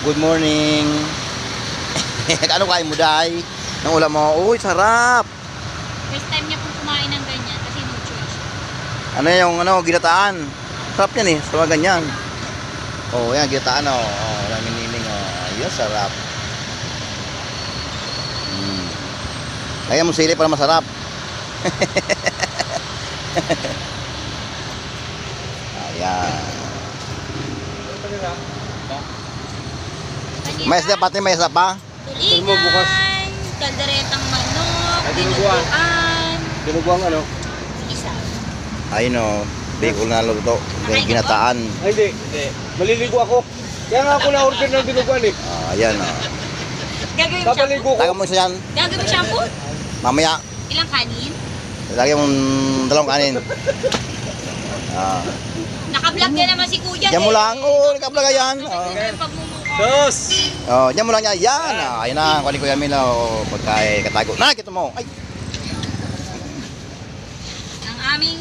Good morning. Ano kain mo, Day? Nang ulam mo? Uy, sarap. First time niya pong kumain ng ganyan kasi no choice. Ano yung ginataan? Sarap yan eh, sa mga ganyan. Oh, yan, ginataan oh. Oh, namin nining oh. Ayun, sarap. Kaya mo sili para masarap. Ayan. May isda pati, may isda pa. Tulingan, kalderetang manok, dinuguan. Dinuguang ano? Isa. Ayun oh, bacon na luto. Ginataan. Ay, hindi. Maliligo ako. Kaya nga ako na-order ng dinuguan eh. Ayan oh. Gagawin mo Papaligo shampoo? ko. Taga mo isa yan. Gagawin mo shampoo? Mamaya, Ilang kanin? lagyan mong dalawang kanin. Naka-vlog na naman si Kuya. Diyan mo lang. Oo, nakaplaga yan. Yung pagmumukha. Sus! Oh, diyan mo lang yan. Yan. Ayun na, kunin ko yan Milo. Pagka katago. Na, kita mo. Ay. Ang aming